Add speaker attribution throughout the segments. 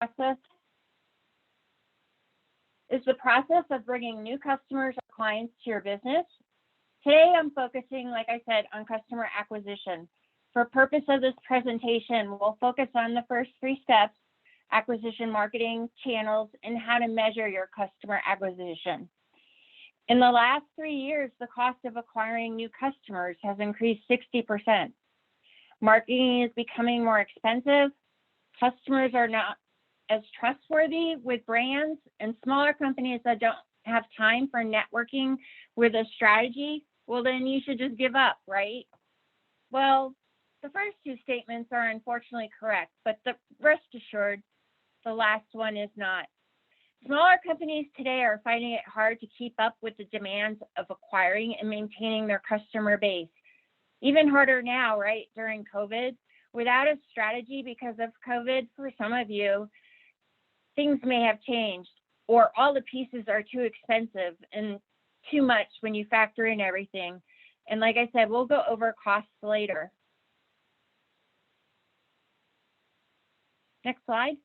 Speaker 1: process is the process of bringing new customers or clients to your business. Today, I'm focusing, like I said, on customer acquisition. For purpose of this presentation, we'll focus on the first 3 steps: acquisition, marketing, channels, and how to measure your customer acquisition. In the last 3 years, the cost of acquiring new customers has increased 60%. Marketing is becoming more expensive. Customers are not as trustworthy with brands, and smaller companies that don't have time for networking with a strategy, well, then you should just give up, right? Well, the first 2 statements are unfortunately correct, but rest assured, the last one is not. Smaller companies today are finding it hard to keep up with the demands of acquiring and maintaining their customer base. Even harder now, right, during COVID. Without a strategy because of COVID, for some of you, things may have changed, or all the pieces are too expensive and too much when you factor in everything. And like I said, we'll go over costs later. Next slide.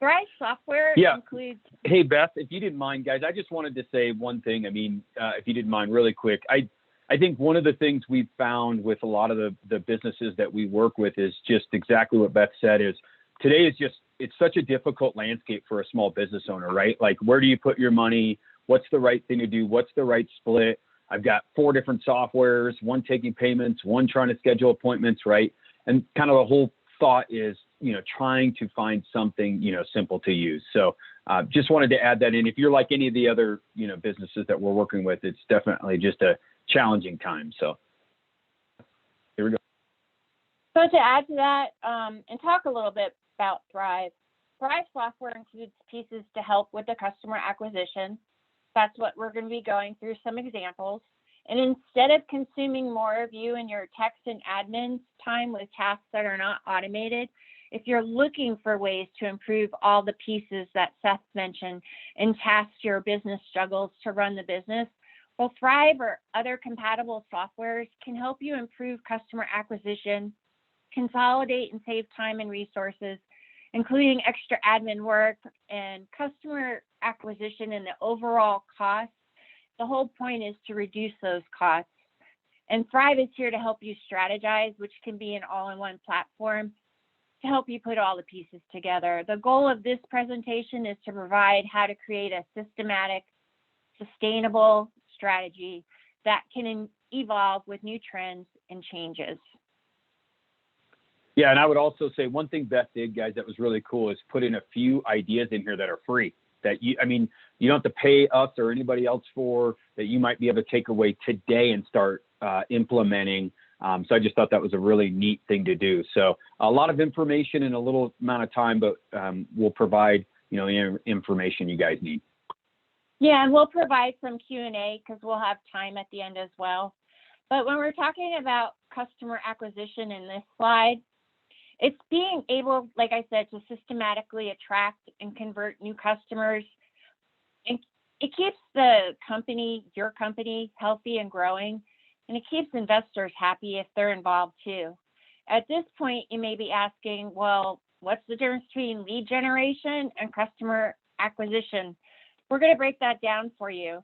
Speaker 1: Thryv software includes...
Speaker 2: Hey, Beth, if you didn't mind, guys, I just wanted to say one thing. I mean, if you didn't mind, really quick. I think one of the things we've found with a lot of the businesses that we work with is just exactly what Beth said is today is just, it's such a difficult landscape for a small business owner, right? Like, where do you put your money? What's the right thing to do? What's the right split? I've got 4 different softwares, one taking payments, one trying to schedule appointments, right? And kind of the whole thought is, trying to find something, simple to use. So just wanted to add that in. If you're like any of the other, businesses that we're working with, it's definitely just a challenging time. So here we go.
Speaker 1: So to add to that and talk a little bit about Thryv. Thryv software includes pieces to help with the customer acquisition. That's what we're going to be going through some examples. And instead of consuming more of you and your text and admin time with tasks that are not automated, if you're looking for ways to improve all the pieces that Seth mentioned and tasks your business struggles to run the business, well, Thryv or other compatible softwares can help you improve customer acquisition, consolidate and save time and resources, including extra admin work and customer acquisition and the overall cost. The whole point is to reduce those costs. And Thryv is here to help you strategize, which can be an all-in-one platform to help you put all the pieces together. The goal of this presentation is to provide how to create a systematic, sustainable strategy that can evolve with new trends and changes.
Speaker 2: Yeah, and I would also say one thing Beth did, guys, that was really cool is put in a few ideas in here that are free. That you don't have to pay us or anybody else for, that you might be able to take away today and start implementing. So I just thought that was a really neat thing to do. So a lot of information in a little amount of time, but we'll provide, the information you guys need.
Speaker 1: Yeah, and we'll provide some Q&A because we'll have time at the end as well. But when we're talking about customer acquisition in this slide, it's being able, like I said, to systematically attract and convert new customers. And it keeps the company, your company, healthy and growing, and it keeps investors happy if they're involved too. At this point, you may be asking, well, what's the difference between lead generation and customer acquisition? We're going to break that down for you.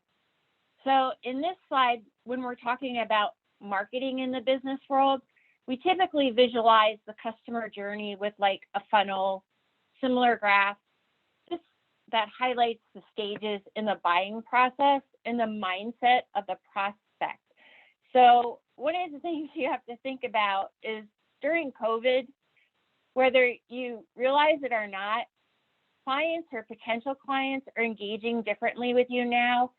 Speaker 1: So in this slide, when we're talking about marketing in the business world, we typically visualize the customer journey with like a funnel, similar graph, that highlights the stages in the buying process and the mindset of the prospect. So one of the things you have to think about is during COVID, whether you realize it or not, clients or potential clients are engaging differently with you now.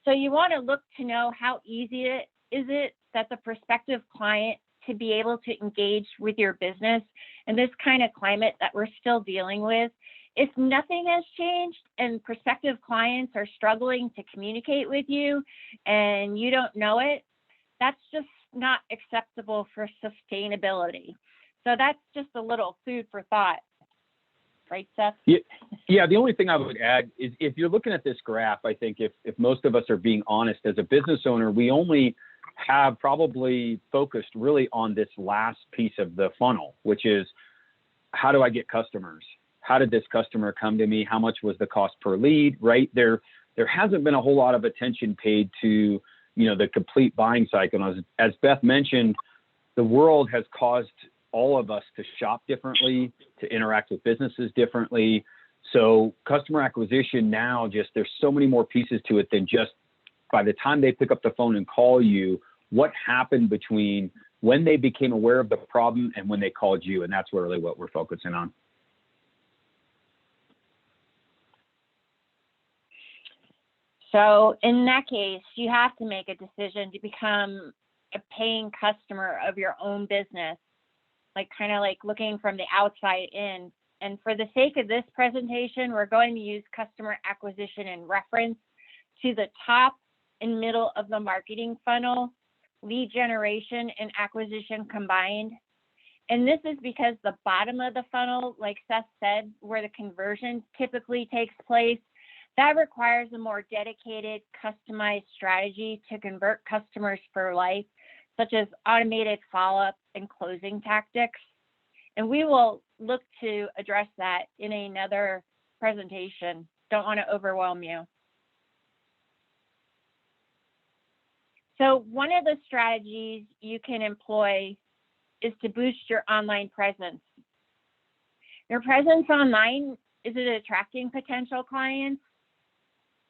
Speaker 1: So you want to look to know how easy is it that the prospective client to be able to engage with your business in this kind of climate that we're still dealing with. If nothing has changed and prospective clients are struggling to communicate with you and you don't know it, that's just not acceptable for sustainability. So that's just a little food for thought. Right, Seth?
Speaker 2: Yeah, the only thing I would add is if you're looking at this graph, I think if most of us are being honest, as a business owner, we only have probably focused really on this last piece of the funnel, which is how do I get customers? how did this customer come to me? How much was the cost per lead, right? There hasn't been a whole lot of attention paid to, the complete buying cycle. As Beth mentioned, the world has caused all of us to shop differently, to interact with businesses differently. So customer acquisition now, there's so many more pieces to it than just by the time they pick up the phone and call you, what happened between when they became aware of the problem and when they called you. And that's really what we're focusing on.
Speaker 1: So in that case, you have to make a decision to become a paying customer of your own business, kind of like looking from the outside in. And for the sake of this presentation, we're going to use customer acquisition in reference to the top and middle of the marketing funnel, lead generation and acquisition combined. And this is because the bottom of the funnel, like Seth said, where the conversion typically takes place, that requires a more dedicated, customized strategy to convert customers for life, such as automated follow-up and closing tactics. And we will look to address that in another presentation. Don't want to overwhelm you. So one of the strategies you can employ is to boost your online presence. Your presence online, is it attracting potential clients?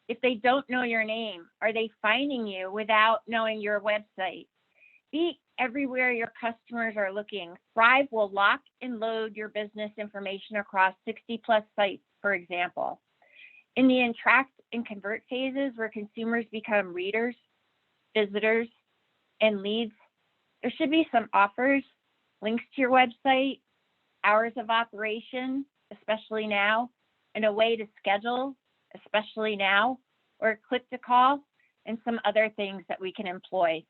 Speaker 1: If they don't know your name, are they finding you without knowing your website? Be everywhere your customers are looking. Thryv will lock and load your business information across 60+ sites, for example. In the attract and convert phases where consumers become readers, visitors, and leads, there should be some offers, links to your website, hours of operation, especially now, and a way to schedule, especially now, or click to call, and some other things that we can employ.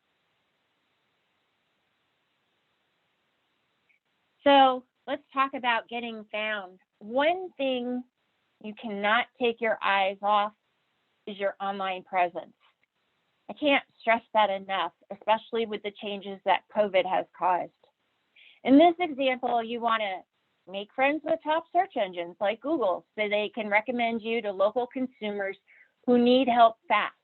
Speaker 1: So let's talk about getting found. One thing you cannot take your eyes off is your online presence. I can't stress that enough, especially with the changes that COVID has caused. In this example, you want to make friends with top search engines like Google so they can recommend you to local consumers who need help fast.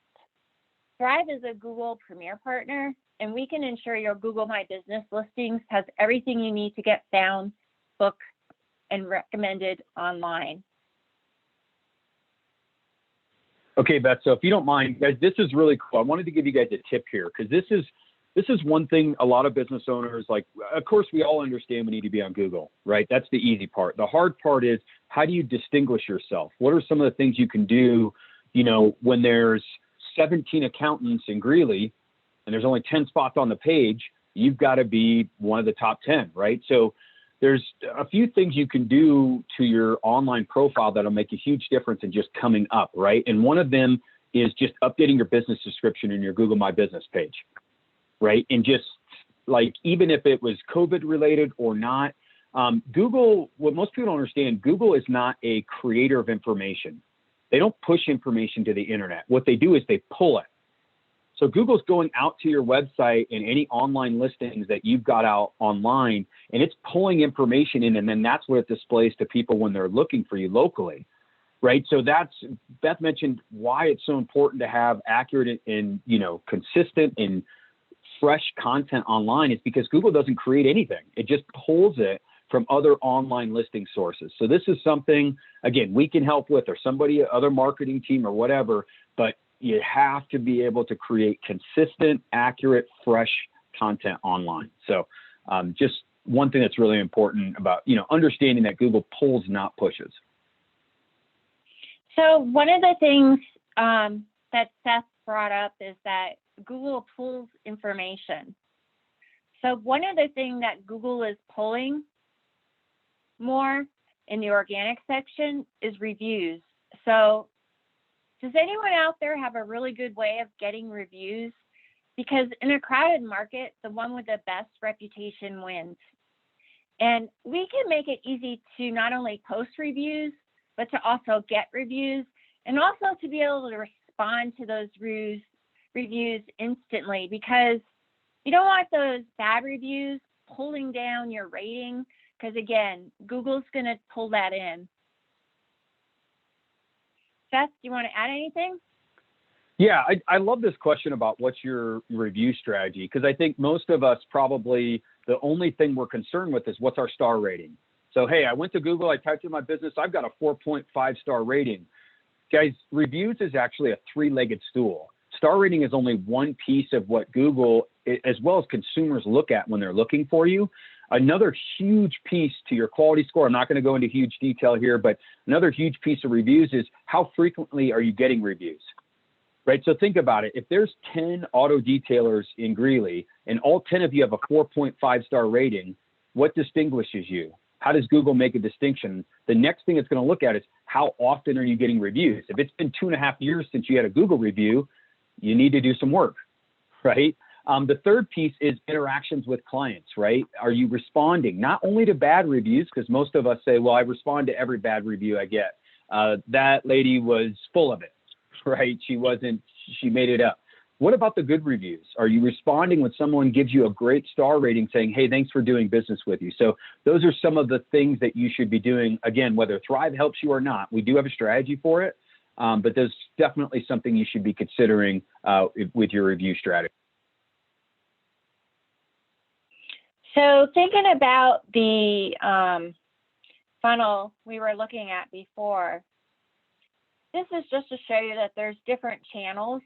Speaker 1: Thryv is a Google Premier Partner, and we can ensure your Google My Business listings has everything you need to get found, booked, and recommended online.
Speaker 2: Okay, Beth, so if you don't mind, guys, this is really cool. I wanted to give you guys a tip here because this is one thing a lot of business owners, of course, we all understand we need to be on Google, right? That's the easy part. The hard part is, how do you distinguish yourself? What are some of the things you can do, when there's 17 accountants in Greeley and there's only 10 spots on the page, you've got to be one of the top 10, right? So there's a few things you can do to your online profile that'll make a huge difference in just coming up, right? And one of them is just updating your business description in your Google My Business page, right? And just even if it was COVID related or not, Google, what most people don't understand, Google is not a creator of information. They don't push information to the internet. What they do is they pull it. So Google's going out to your website and any online listings that you've got out online, and it's pulling information in, and then that's what it displays to people when they're looking for you locally, right? So Beth mentioned why it's so important to have accurate and consistent and fresh content online is because Google doesn't create anything. It just pulls it from other online listing sources. So this is something, again, we can help with, or somebody, other marketing team or whatever, but you have to be able to create consistent, accurate, fresh content online. So just one thing that's really important about, understanding that Google pulls, not pushes.
Speaker 1: So one of the things that Seth brought up is that Google pulls information. So one of the things that Google is pulling more in the organic section is reviews. So does anyone out there have a really good way of getting reviews? Because in a crowded market, the one with the best reputation wins. And we can make it easy to not only post reviews, but to also get reviews, and also to be able to respond to those reviews instantly, because you don't want those bad reviews pulling down your rating, because again, Google's going to pull that in. Seth, do you want to add anything?
Speaker 2: Yeah, I love this question about what's your review strategy, because I think most of us probably the only thing we're concerned with is what's our star rating. So, hey, I went to Google, I typed in my business, I've got a 4.5 star rating. Guys, reviews is actually a three-legged stool. Star rating is only one piece of what Google, as well as consumers, look at when they're looking for you. Another huge piece to your quality score, I'm not going to go into huge detail here, but another huge piece of reviews is how frequently are you getting reviews? Right, so think about it. If there's 10 auto detailers in Greeley and all 10 of you have a 4.5 star rating, what distinguishes you? How does Google make a distinction? The next thing it's going to look at is how often are you getting reviews? If it's been 2.5 years since you had a Google review, you need to do some work, right? The third piece is interactions with clients, right? Are you responding not only to bad reviews, because most of us say, well, I respond to every bad review I get. That lady was full of it. Right? She made it up. What about the good reviews? Are you responding when someone gives you a great star rating saying, hey, thanks for doing business with you? So those are some of the things that you should be doing. Again, whether Thryv helps you or not, we do have a strategy for it, but there's definitely something you should be considering with your review strategy.
Speaker 1: So thinking about the funnel we were looking at before, this is just to show you that there's different channels.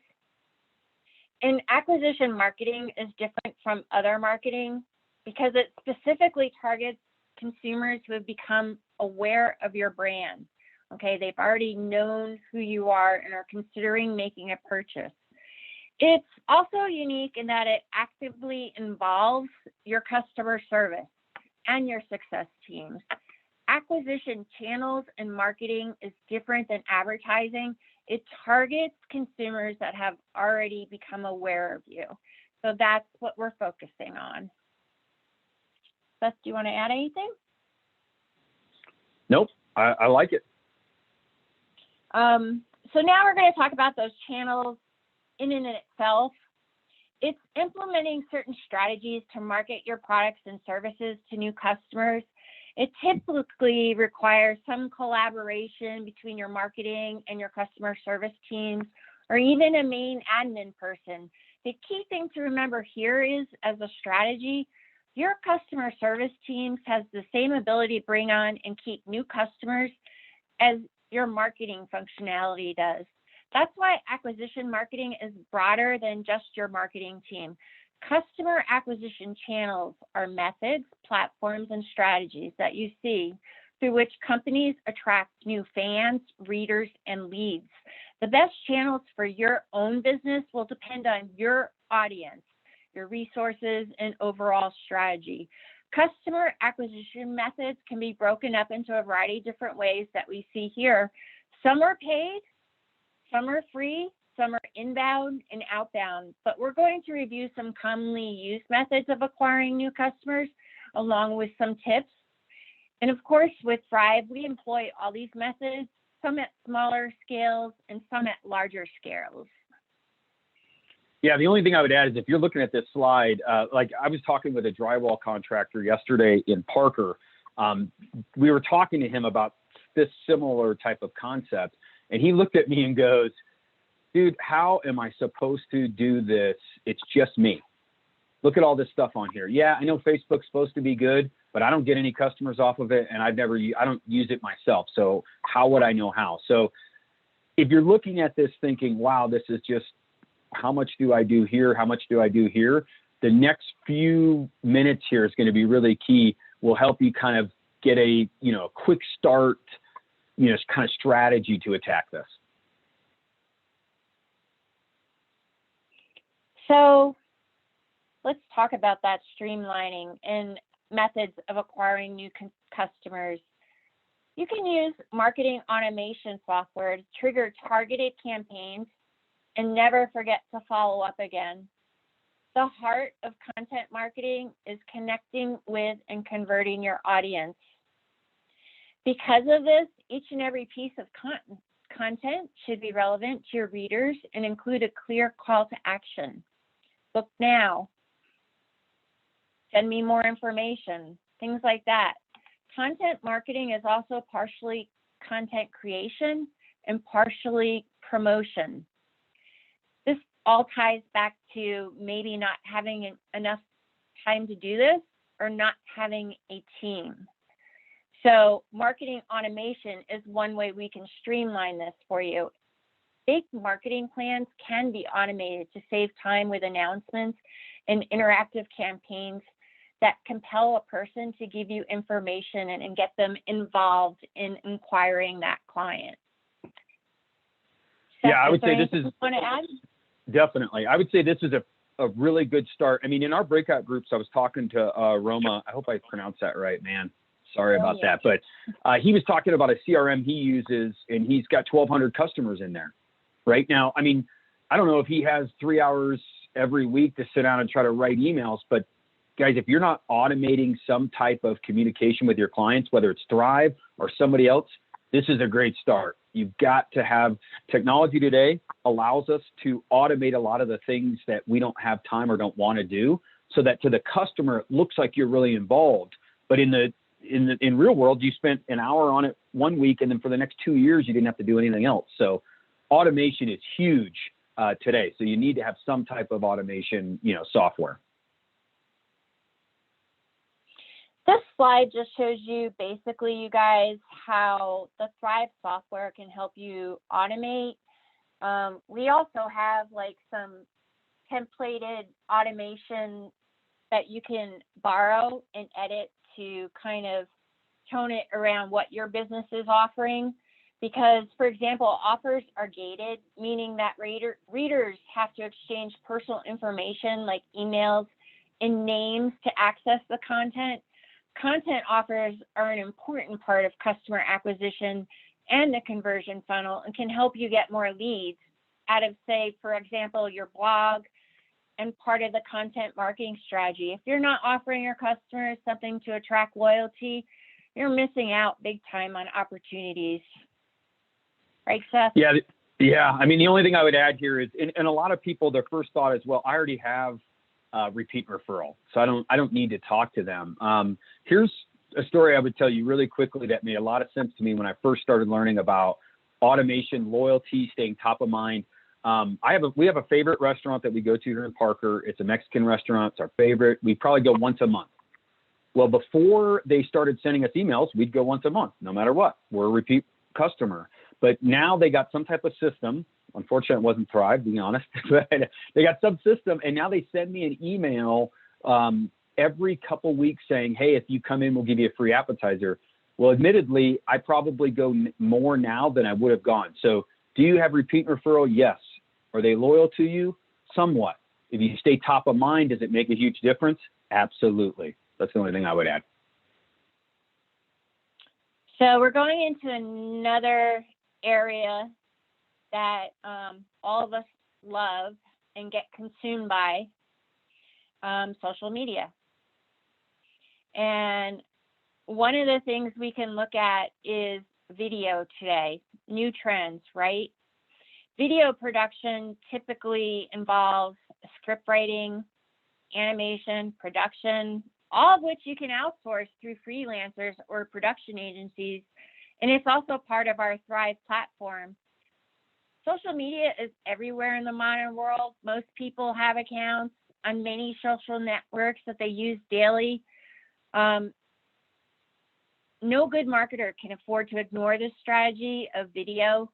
Speaker 1: And acquisition marketing is different from other marketing because it specifically targets consumers who have become aware of your brand. Okay, they've already known who you are and are considering making a purchase. It's also unique in that it actively involves your customer service and your success teams. Acquisition channels and marketing is different than advertising. It targets consumers that have already become aware of you. So that's what we're focusing on. Beth, do you want to add anything?
Speaker 2: Nope, I like it.
Speaker 1: So now we're going to talk about those channels in and of itself. It's implementing certain strategies to market your products and services to new customers. It typically requires some collaboration between your marketing and your customer service teams, or even a main admin person. The key thing to remember here is, as a strategy, your customer service teams has the same ability to bring on and keep new customers as your marketing functionality does. That's why acquisition marketing is broader than just your marketing team. Customer acquisition channels are methods, platforms, and strategies that you see through which companies attract new fans, readers, and leads. The best channels for your own business will depend on your audience, your resources, and overall strategy. Customer acquisition methods can be broken up into a variety of different ways that we see here. Some are paid, some are free, some are inbound and outbound, but we're going to review some commonly used methods of acquiring new customers along with some tips. And of course, with Thryv, we employ all these methods, some at smaller scales and some at larger scales.
Speaker 2: Yeah, the only thing I would add is if you're looking at this slide, like I was talking with a drywall contractor yesterday in Parker. We were talking to him about this similar type of concept, and he looked at me and goes, dude, how am I supposed to do this? It's just me. Look at all this stuff on here. Yeah, I know Facebook's supposed to be good, but I don't get any customers off of it, and I don't use it myself. So how would I know how? So if you're looking at this thinking, wow, this is just, how much do I do here? How much do I do here? The next few minutes here is going to be really key. Will help you kind of get a, quick start, kind of strategy to attack this.
Speaker 1: So let's talk about that streamlining and methods of acquiring new customers. You can use marketing automation software to trigger targeted campaigns and never forget to follow up again. The heart of content marketing is connecting with and converting your audience. Because of this, each and every piece of content should be relevant to your readers and include a clear call to action. Book now, send me more information, things like that. Content marketing is also partially content creation and partially promotion. This all ties back to maybe not having enough time to do this or not having a team. So marketing automation is one way we can streamline this for you. Big marketing plans can be automated to save time with announcements and interactive campaigns that compel a person to give you information and get them involved in inquiring that client.
Speaker 2: Yeah, I would say this is,
Speaker 1: want to add?
Speaker 2: Definitely. I would say this is a really good start. I mean, in our breakout groups, I was talking to Roma. I hope I pronounced that right, man. Sorry about that. But he was talking about a CRM he uses, and he's got 1,200 customers in there right now. I mean, I don't know if he has 3 hours every week to sit down and try to write emails, but guys, if you're not automating some type of communication with your clients, whether it's Thryv or somebody else, this is a great start. You've got to have technology today allows us to automate a lot of the things that we don't have time or don't want to do, so that to the customer, it looks like you're really involved. But in real world, you spent an hour on it 1 week, and then for the next 2 years, you didn't have to do anything else. So automation is huge today. So you need to have some type of automation, software.
Speaker 1: This slide just shows you basically, you guys, how the Thryv software can help you automate. We also have like some templated automation that you can borrow and edit to kind of tone it around what your business is offering. Because, for example, offers are gated, meaning that readers have to exchange personal information like emails and names to access the content. Content offers are an important part of customer acquisition and the conversion funnel, and can help you get more leads out of, say, for example, your blog and part of the content marketing strategy. If you're not offering your customers something to attract loyalty, you're missing out big time on opportunities. Right, Seth?
Speaker 2: Yeah. I mean, the only thing I would add here is, and a lot of people, their first thought is, well, I already have repeat referral, so I don't need to talk to them. Here's a story I would tell you really quickly that made a lot of sense to me when I first started learning about automation, loyalty, staying top of mind. We have a favorite restaurant that we go to here in Parker. It's a Mexican restaurant. It's our favorite. We probably go once a month. Well, before they started sending us emails, we'd go once a month, no matter what. We're a repeat customer. But now they got some type of system. Unfortunately, it wasn't Thryv, being honest. But they got some system, and now they send me an email every couple weeks saying, hey, if you come in, we'll give you a free appetizer. Well, admittedly, I probably go more now than I would have gone. So do you have repeat referral? Yes. Are they loyal to you? Somewhat. If you stay top of mind, does it make a huge difference? Absolutely. That's the only thing I would add.
Speaker 1: So we're going into another area that all of us love and get consumed by, social media. And one of the things we can look at is video today, new trends, right? Video production typically involves script writing, animation, production, all of which you can outsource through freelancers or production agencies. And it's also part of our Thryv platform. Social media is everywhere in the modern world. Most people have accounts on many social networks that they use daily. No good marketer can afford to ignore this strategy of video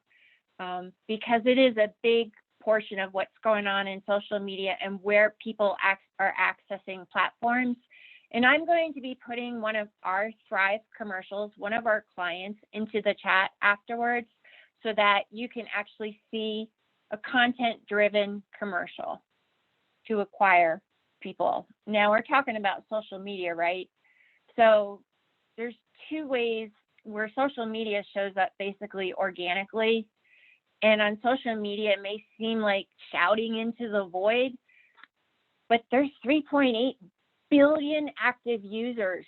Speaker 1: because it is a big portion of what's going on in social media and where people are accessing platforms. And I'm going to be putting one of our Thryv commercials, one of our clients, into the chat afterwards so that you can actually see a content-driven commercial to acquire people. Now, we're talking about social media, right? So there's two ways where social media shows up basically organically. And on social media, it may seem like shouting into the void, but there's 3.8 billion active users.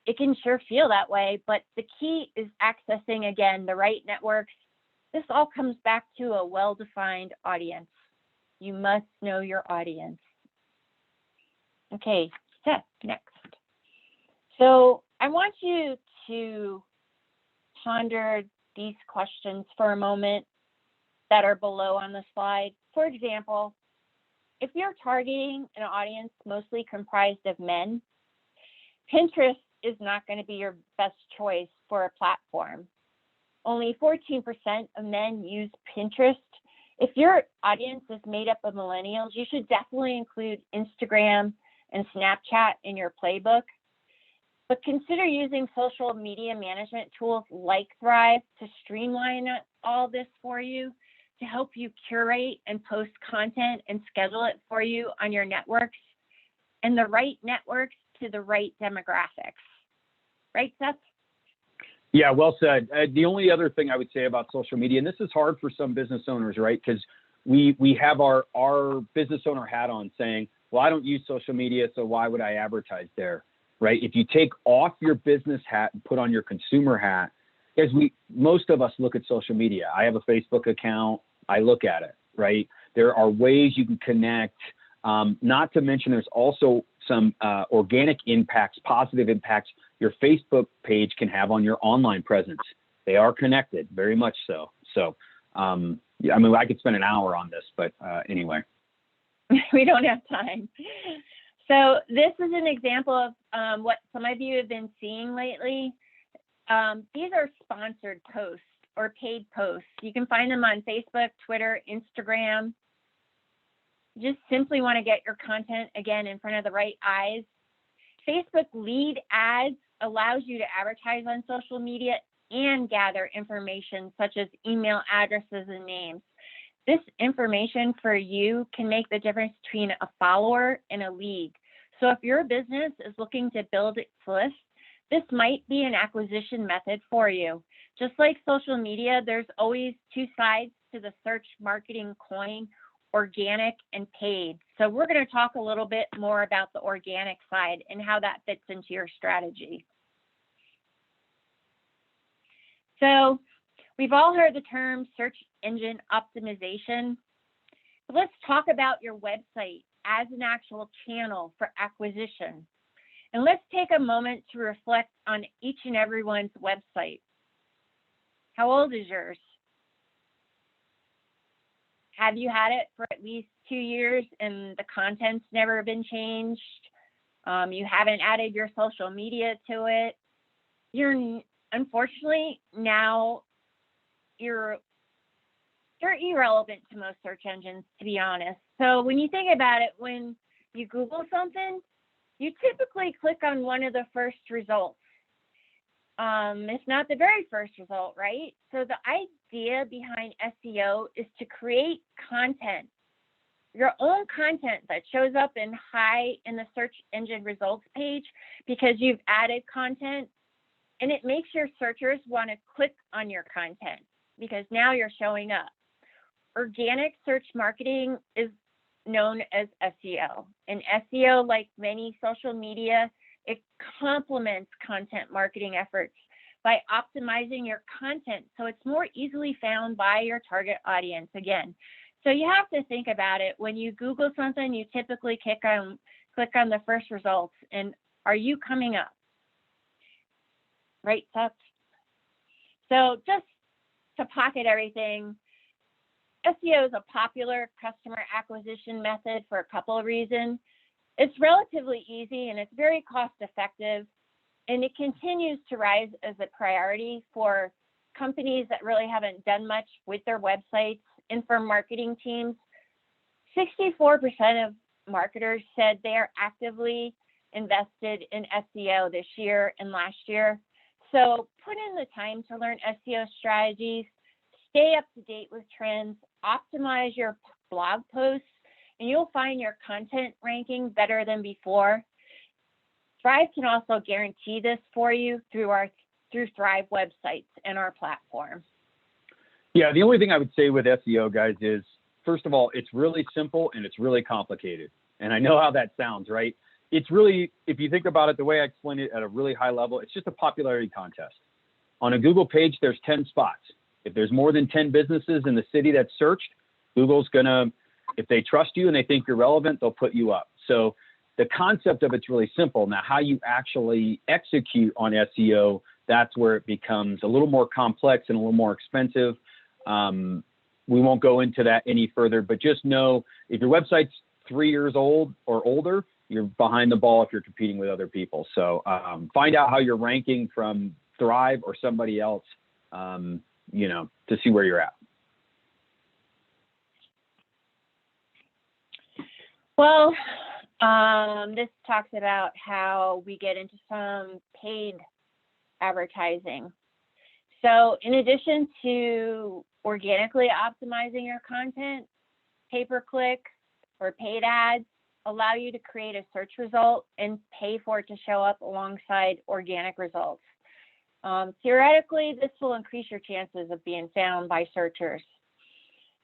Speaker 1: It can sure feel that way, but the key is accessing, again, the right networks. This all comes back to a well-defined audience. You must know your audience. Okay, Seth, next. So I want you to ponder these questions for a moment that are below on the slide. For example, if you're targeting an audience mostly comprised of men, Pinterest is not going to be your best choice for a platform. Only 14% of men use Pinterest. If your audience is made up of millennials, you should definitely include Instagram and Snapchat in your playbook. But consider using social media management tools like Thryv to streamline all this for you, to help you curate and post content and schedule it for you on your networks, and the right networks to the right demographics. Right, Seth?
Speaker 2: Yeah, well said. The only other thing I would say about social media, and this is hard for some business owners, right? Because we have our business owner hat on saying, well, I don't use social media, so why would I advertise there, right? If you take off your business hat and put on your consumer hat, as most of us look at social media. I have a Facebook account. I look at it, right? There are ways you can connect, not to mention there's also some organic impacts, positive impacts your Facebook page can have on your online presence. They are connected, very much so. So, yeah, I mean, I could spend an hour on this, but anyway.
Speaker 1: We don't have time. So this is an example of what some of you have been seeing lately. These are sponsored posts or paid posts. You can find them on Facebook, Twitter, Instagram. Just simply want to get your content, again, in front of the right eyes. Facebook lead ads allows you to advertise on social media and gather information such as email addresses and names. This information for you can make the difference between a follower and a lead. So if your business is looking to build its list, this might be an acquisition method for you. Just like social media, there's always two sides to the search marketing coin, organic and paid. So we're going to talk a little bit more about the organic side and how that fits into your strategy. So we've all heard the term search engine optimization. Let's talk about your website as an actual channel for acquisition. And let's take a moment to reflect on each and everyone's website. How old is yours? Have you had it for at least 2 years and the content's never been changed? You haven't added your social media to it. Unfortunately, now you're irrelevant to most search engines, to be honest. So when you think about it, when you Google something, you typically click on one of the first results. If not the very first result, right? So the idea behind SEO is to create content, your own content that shows up in high in the search engine results page because you've added content, and it makes your searchers want to click on your content because now you're showing up. Organic search marketing is known as SEO, and SEO, like many social media, it complements content marketing efforts by optimizing your content so it's more easily found by your target audience again. So you have to think about it. When you Google something, you typically click on the first results, and are you coming up? Right, Seth? So just to pocket everything, SEO is a popular customer acquisition method for a couple of reasons. It's relatively easy and it's very cost effective, and it continues to rise as a priority for companies that really haven't done much with their websites and for marketing teams. 64% of marketers said they are actively invested in SEO this year and last year. So put in the time to learn SEO strategies, stay up to date with trends, optimize your blog posts, and you'll find your content ranking better than before. Thryv can also guarantee this for you through Thryv websites and our platform.
Speaker 2: Yeah, the only thing I would say with SEO, guys, is first of all, it's really simple and it's really complicated. And I know how that sounds, right? It's really, if you think about it, the way I explain it at a really high level, it's just a popularity contest. On a Google page, there's 10 spots. If there's more than 10 businesses in the city that's searched, Google's gonna, if they trust you and they think you're relevant, they'll put you up. So the concept of it's really simple. Now, how you actually execute on SEO that's where it becomes a little more complex and a little more expensive. We won't go into that any further, but just know if your website's 3 years old or older, you're behind the ball if you're competing with other people. So find out how you're ranking from Thryv or somebody else, you know, to see where you're at.
Speaker 1: Well, this talks about how we get into some paid advertising. So in addition to organically optimizing your content, pay-per-click or paid ads allow you to create a search result and pay for it to show up alongside organic results. Theoretically, this will increase your chances of being found by searchers.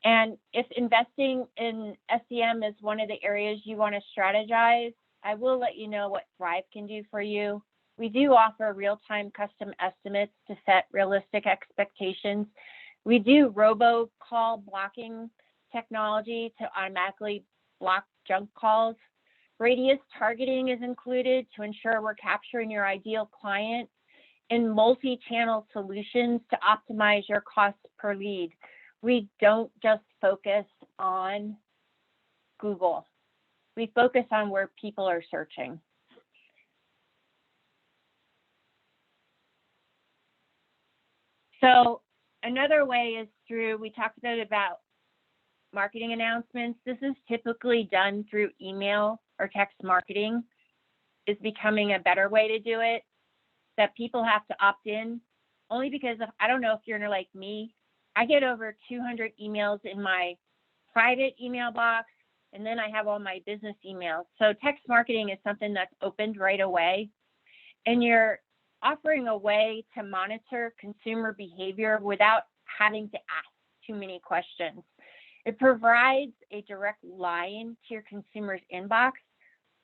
Speaker 1: And if investing in SEM is one of the areas you want to strategize, I will let you know what Thryv can do for you. We do offer real-time custom estimates to set realistic expectations. We do robocall blocking technology to automatically block junk calls. Radius targeting is included to ensure we're capturing your ideal client, and multi-channel solutions to optimize your cost per lead. We don't just focus on Google. We focus on where people are searching. So another way is through, we talked a bit about marketing announcements. This is typically done through email or text marketing. Is becoming a better way to do it, that people have to opt in, only because of, I don't know if you're like me, I get over 200 emails in my private email box, and then I have all my business emails. So text marketing is something that's opened right away, and you're offering a way to monitor consumer behavior without having to ask too many questions. It provides a direct line to your consumer's inbox.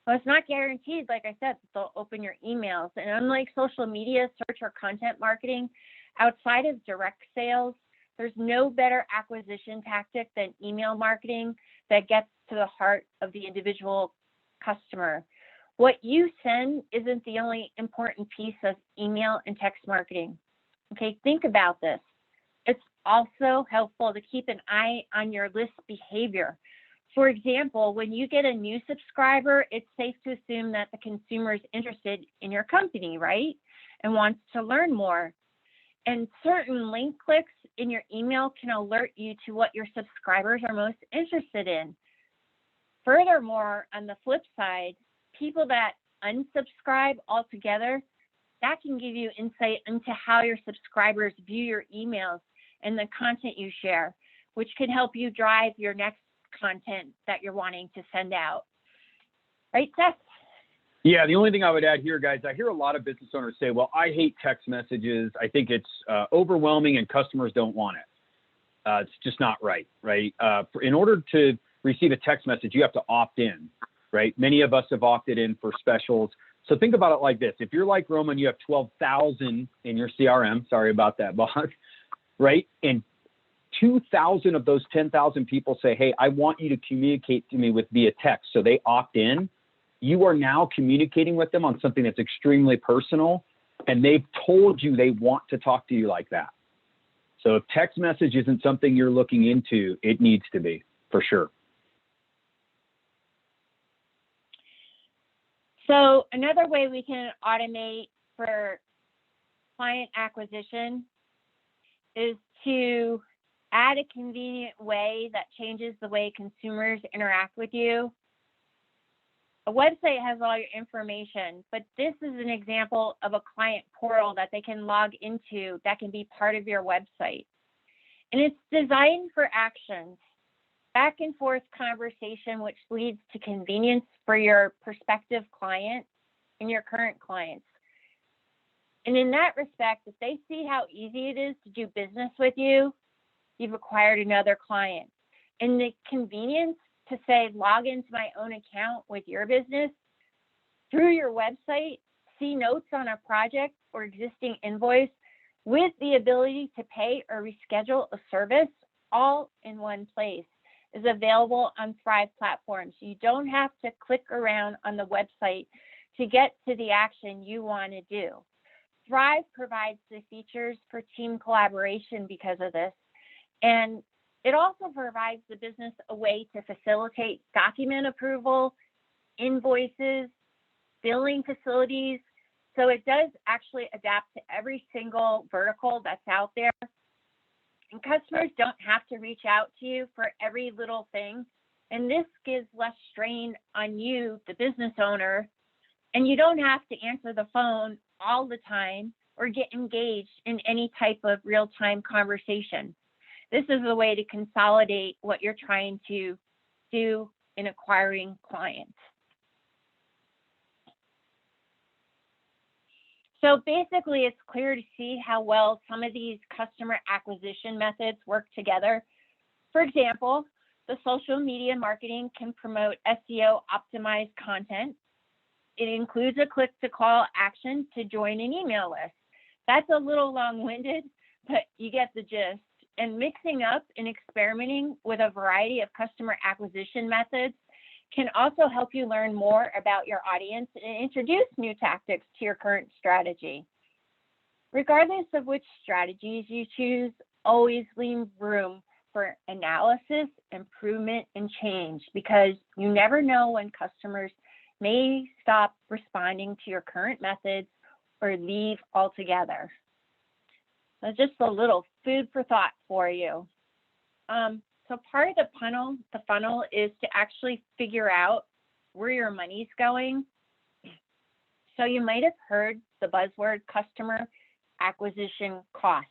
Speaker 1: Well, it's not guaranteed, like I said, that they'll open your emails. And unlike social media, search, or content marketing, outside of direct sales, there's no better acquisition tactic than email marketing that gets to the heart of the individual customer. What you send isn't the only important piece of email and text marketing. Okay, think about this. It's also helpful to keep an eye on your list behavior. For example, when you get a new subscriber, it's safe to assume that the consumer is interested in your company, right? And wants to learn more. And certain link clicks in your email can alert you to what your subscribers are most interested in. Furthermore, on the flip side, people that unsubscribe altogether, that can give you insight into how your subscribers view your emails and the content you share, which can help you drive your next content that you're wanting to send out. Right, Seth?
Speaker 2: Yeah, the only thing I would add here, guys, I hear a lot of business owners say, well, I hate text messages. I think it's overwhelming and customers don't want it. It's just not right, right? In order to receive a text message, you have to opt in, right? Many of us have opted in for specials. So think about it like this. If you're like Roman, you have 12,000 in your CRM, sorry about that, boss, right? And 2,000 of those 10,000 people say, hey, I want you to communicate to me via text. So they opt in. You are now communicating with them on something that's extremely personal, and they've told you they want to talk to you like that. So if text message isn't something you're looking into, it needs to be, for sure.
Speaker 1: So another way we can automate for client acquisition is to add a convenient way that changes the way consumers interact with you. A website has all your information, but this is an example of a client portal that they can log into that can be part of your website. And it's designed for actions, back and forth conversation, which leads to convenience for your prospective client and your current clients. And in that respect, if they see how easy it is to do business with you, you've acquired another client. And the convenience to say, log into my own account with your business through your website, see notes on a project or existing invoice with the ability to pay or reschedule a service all in one place is available on Thryv platforms. You don't have to click around on the website to get to the action you want to do. Thryv provides the features for team collaboration because of this. And it also provides the business a way to facilitate document approval, invoices, billing facilities. So it does actually adapt to every single vertical that's out there. And customers don't have to reach out to you for every little thing. And this gives less strain on you, the business owner. And you don't have to answer the phone all the time or get engaged in any type of real-time conversation. This is a way to consolidate what you're trying to do in acquiring clients. So basically, it's clear to see how well some of these customer acquisition methods work together. For example, the social media marketing can promote SEO optimized content. It includes a click-to-call action to join an email list. That's a little long-winded, but you get the gist. And mixing up and experimenting with a variety of customer acquisition methods can also help you learn more about your audience and introduce new tactics to your current strategy. Regardless of which strategies you choose, always leave room for analysis, improvement, and change, because you never know when customers may stop responding to your current methods or leave altogether. So just a little food for thought for you. So part of the funnel is to actually figure out where your money's going. So you might have heard the buzzword customer acquisition cost,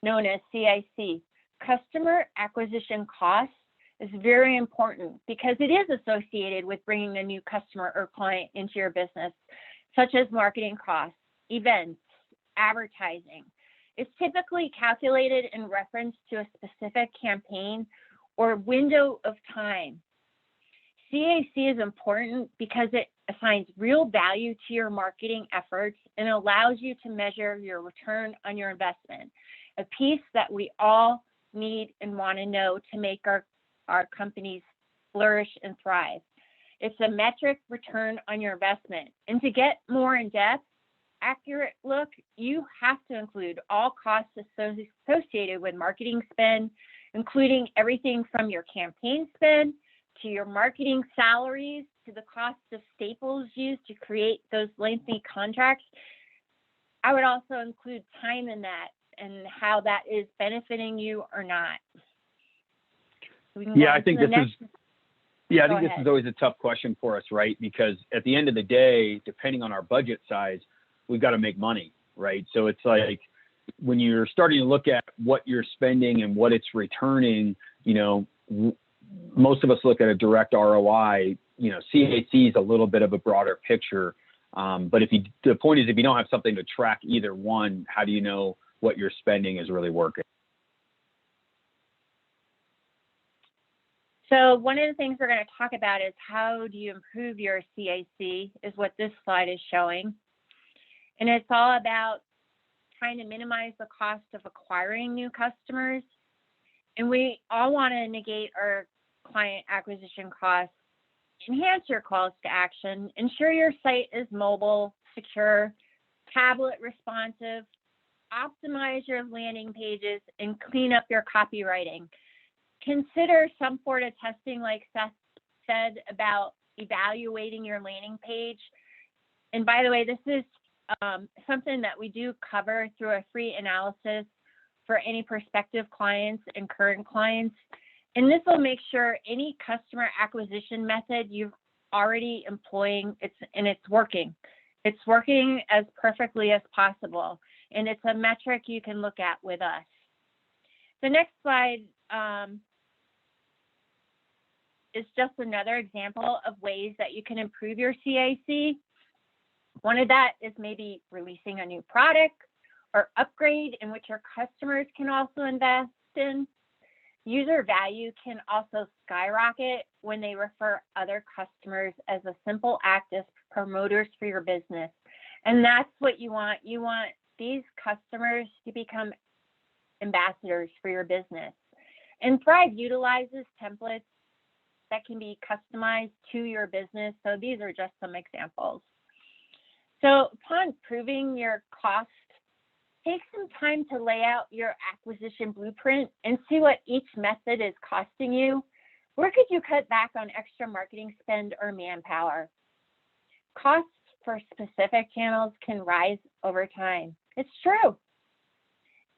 Speaker 1: known as CAC. Customer acquisition cost is very important because it is associated with bringing a new customer or client into your business, such as marketing costs, events, advertising. It's typically calculated in reference to a specific campaign or window of time. CAC is important because it assigns real value to your marketing efforts and allows you to measure your return on your investment, a piece that we all need and want to know to make our companies flourish and thrive. It's a metric return on your investment. And to get more in depth, accurate look, you have to include all costs associated with marketing spend, including everything from your campaign spend to your marketing salaries to the cost of staples used to create those lengthy contracts. I would also include time in that and how that is benefiting you or not.
Speaker 2: Yeah, I think this is always a tough question for us, right? Because at the end of the day, depending on our budget size, we've got to make money, right? So it's like when you're starting to look at what you're spending and what it's returning, you know, most of us look at a direct ROI. You know, CAC is a little bit of a broader picture. But the point is, if you don't have something to track either one, how do you know what you're spending is really working?
Speaker 1: So one of the things we're going to talk about is how do you improve your CAC, is what this slide is showing. And it's all about trying to minimize the cost of acquiring new customers. And we all want to negate our client acquisition costs, enhance your calls to action, ensure your site is mobile, secure, tablet responsive, optimize your landing pages, and clean up your copywriting. Consider some sort of testing, like Seth said, about evaluating your landing page. And by the way, this is something that we do cover through a free analysis for any prospective clients and current clients. And this will make sure any customer acquisition method you've already employing, it's working. It's working as perfectly as possible. And it's a metric you can look at with us. The next slide is just another example of ways that you can improve your CAC. One of that is maybe releasing a new product or upgrade in which your customers can also invest in. User value can also skyrocket when they refer other customers as a simple act as promoters for your business. And that's what you want. You want these customers to become ambassadors for your business. And Thryv utilizes templates that can be customized to your business. So these are just some examples. So upon proving your cost, take some time to lay out your acquisition blueprint and see what each method is costing you. Where could you cut back on extra marketing spend or manpower? Costs for specific channels can rise over time. It's true.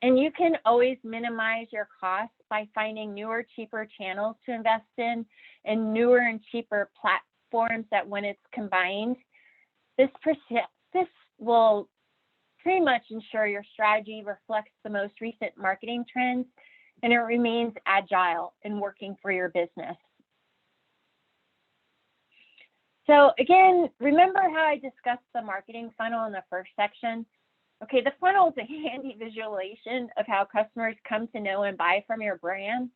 Speaker 1: And you can always minimize your costs by finding newer, cheaper channels to invest in and newer and cheaper platforms that when it's combined, this will pretty much ensure your strategy reflects the most recent marketing trends and it remains agile in working for your business. So again, remember how I discussed the marketing funnel in the first section? Okay, the funnel is a handy visualization of how customers come to know and buy from your brand.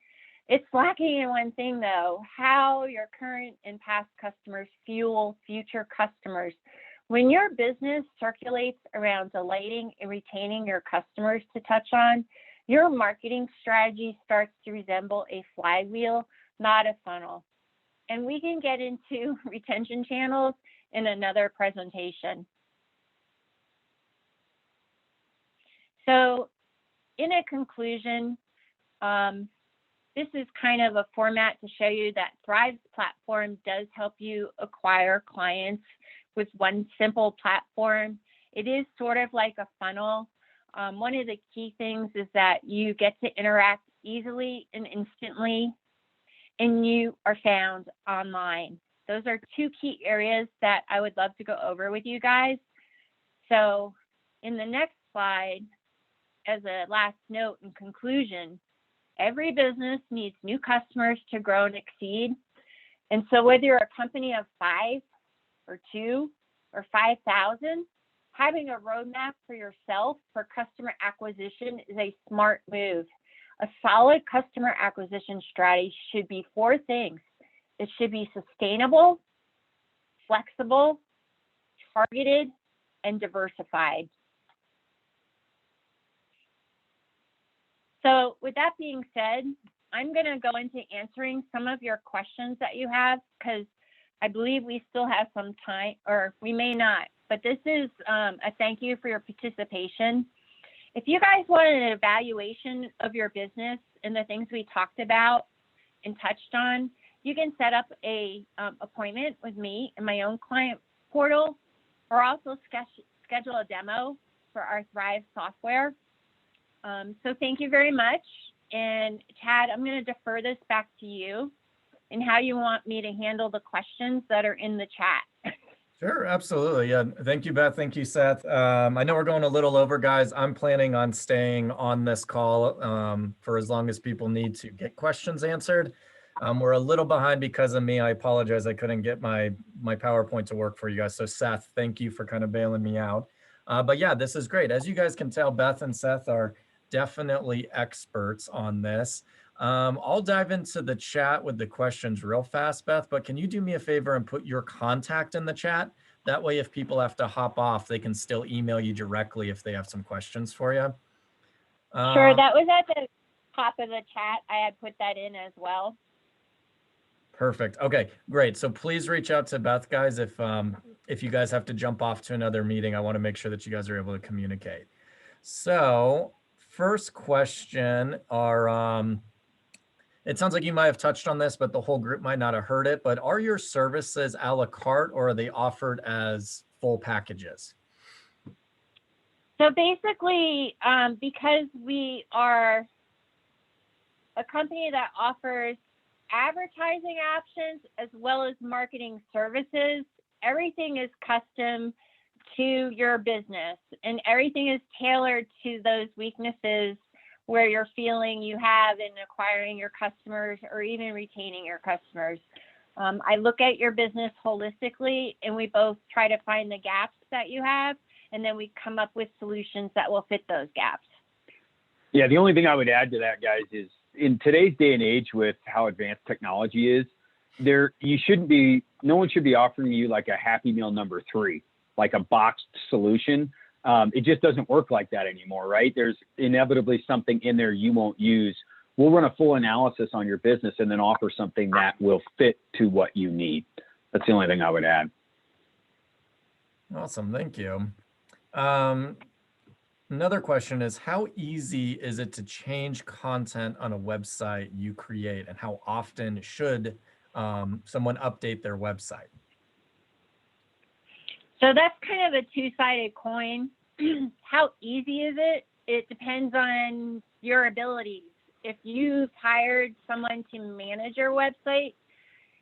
Speaker 1: It's lacking in one thing though, how your current and past customers fuel future customers. When your business circulates around delighting and retaining your customers to touch on, your marketing strategy starts to resemble a flywheel, not a funnel. And we can get into retention channels in another presentation. So in a conclusion, this is kind of a format to show you that Thryv's platform does help you acquire clients with one simple platform. It is sort of like a funnel. One of the key things is that you get to interact easily and instantly, and you are found online. Those are two key areas that I would love to go over with you guys. So in the next slide, as a last note and conclusion, every business needs new customers to grow and exceed. And so whether you're a company of 5 or 2 or 5,000, having a roadmap for yourself for customer acquisition is a smart move. A solid customer acquisition strategy should be 4 things. It should be sustainable, flexible, targeted, and diversified. So with that being said, I'm going to go into answering some of your questions that you have because I believe we still have some time, or we may not, but this is a thank you for your participation. If you guys want an evaluation of your business and the things we talked about and touched on, you can set up a appointment with me in my own client portal, or also schedule a demo for our Thryv software. So thank you very much. And Tad, I'm going to defer this back to you and how you want me to handle the questions that are in the chat.
Speaker 3: Sure, absolutely. Yeah, thank you, Beth. Thank you, Seth. I know we're going a little over, guys. I'm planning on staying on this call for as long as people need to get questions answered. We're a little behind because of me. I apologize. I couldn't get my PowerPoint to work for you guys. So Seth, thank you for kind of bailing me out. But yeah, this is great. As you guys can tell, Beth and Seth are definitely experts on this. I'll dive into the chat with the questions real fast, Beth, but can you do me a favor and put your contact in the chat? That way, if people have to hop off, they can still email you directly if they have some questions for you.
Speaker 1: Sure, that was at the top of the chat. I had put that in as well.
Speaker 3: Perfect. Okay, great. So please reach out to Beth, guys. If you guys have to jump off to another meeting, I want to make sure that you guys are able to communicate. So first question are, it sounds like you might have touched on this, but the whole group might not have heard it, but are your services a la carte or are they offered as full packages?
Speaker 1: So basically, because we are a company that offers advertising options as well as marketing services, everything is custom to your business and everything is tailored to those weaknesses where you're feeling you have in acquiring your customers or even retaining your customers. I look at your business holistically and we both try to find the gaps that you have, and then we come up with solutions that will fit those gaps.
Speaker 2: Yeah, the only thing I would add to that, guys, is in today's day and age with how advanced technology is, no one should be offering you like a Happy Meal number 3, like a boxed solution. It just doesn't work like that anymore, right? There's inevitably something in there you won't use. We'll run a full analysis on your business and then offer something that will fit to what you need. That's the only thing I would add.
Speaker 3: Awesome, thank you. Another question is, how easy is it to change content on a website you create, and how often should someone update their website?
Speaker 1: So that's kind of a two-sided coin. How easy is it? It depends on your abilities. If you've hired someone to manage your website,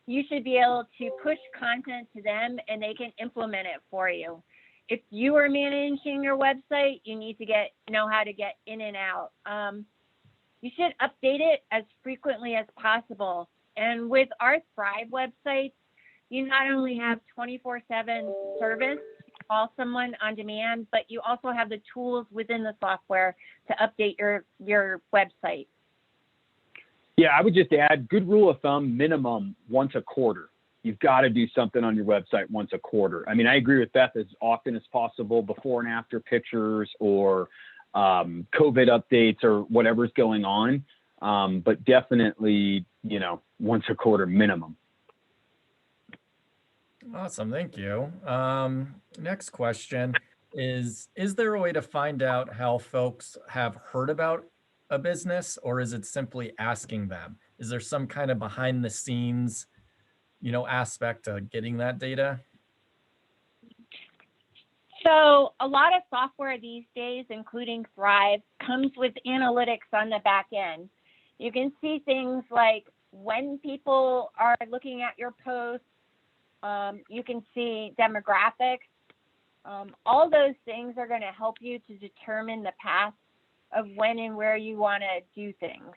Speaker 1: you should be able to push content to them and they can implement it for you. If you are managing your website, you need to know how to get in and out. You should update it as frequently as possible. And with our Thryv websites, you not only have 24/7 service, call someone on demand, but you also have the tools within the software to update your website.
Speaker 2: Yeah, I would just add, good rule of thumb, minimum once a quarter. You've got to do something on your website once a quarter. I mean, I agree with Beth, as often as possible, before and after pictures or COVID updates or whatever's going on. But definitely, once a quarter minimum.
Speaker 3: Awesome, thank you. Next question is there a way to find out how folks have heard about a business, or is it simply asking them? Is there some kind of behind the scenes, aspect to getting that data?
Speaker 1: So a lot of software these days, including Thryv, comes with analytics on the back end. You can see things like when people are looking at your posts. You can see demographics. All those things are going to help you to determine the path of when and where you want to do things.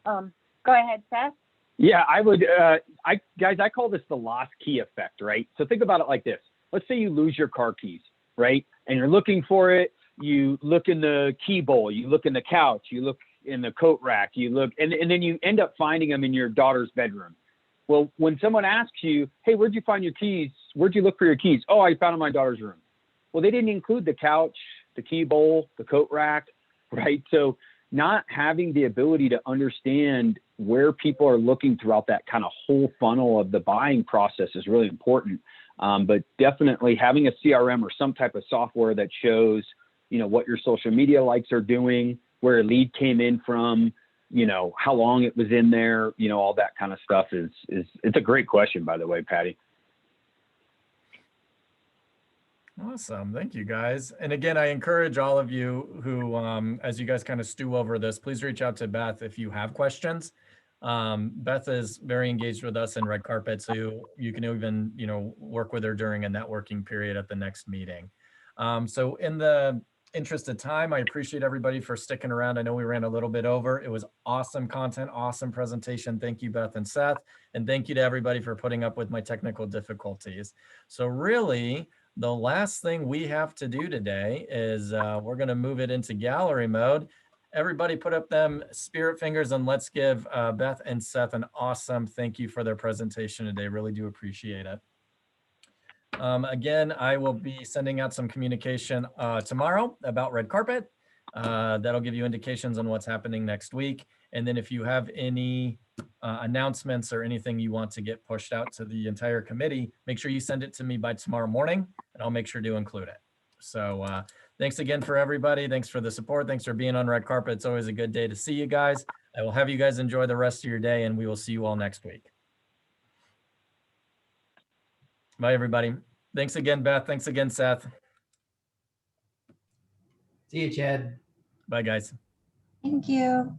Speaker 1: Go ahead, Seth.
Speaker 2: Yeah, I would, guys, I call this the lost key effect, right? So think about it like this. Let's say you lose your car keys, right? And you're looking for it. You look in the key bowl, you look in the couch, you look in the coat rack, you look, and then you end up finding them in your daughter's bedroom. Well, when someone asks you, hey, where'd you find your keys? Where'd you look for your keys? Oh, I found them in my daughter's room. Well, they didn't include the couch, the key bowl, the coat rack, right? So not having the ability to understand where people are looking throughout that kind of whole funnel of the buying process is really important. But definitely having a CRM or some type of software that shows, what your social media likes are doing, where a lead came in from, how long it was in there, all that kind of stuff it's a great question, by the way, Patty.
Speaker 3: Awesome. Thank you, guys. And again, I encourage all of you who, as you guys kind of stew over this, please reach out to Beth if you have questions. Beth is very engaged with us in Red Carpet, so you can even, work with her during a networking period at the next meeting. So in the interest of time, I appreciate everybody for sticking around. I know we ran a little bit over. It was awesome content, awesome presentation. Thank you, Beth and Seth. And thank you to everybody for putting up with my technical difficulties. So really, the last thing we have to do today is we're going to move it into gallery mode. Everybody put up them spirit fingers and let's give Beth and Seth an awesome thank you for their presentation today. Really do appreciate it. Again, I will be sending out some communication tomorrow about Red Carpet. That'll give you indications on what's happening next week. And then if you have any announcements or anything you want to get pushed out to the entire committee, make sure you send it to me by tomorrow morning and I'll make sure to include it. So thanks again for everybody. Thanks for the support. Thanks for being on Red Carpet. It's always a good day to see you guys. I will have you guys enjoy the rest of your day and we will see you all next week. Bye, everybody. Thanks again, Beth. Thanks again, Seth.
Speaker 4: See you, Chad.
Speaker 3: Bye, guys.
Speaker 5: Thank you.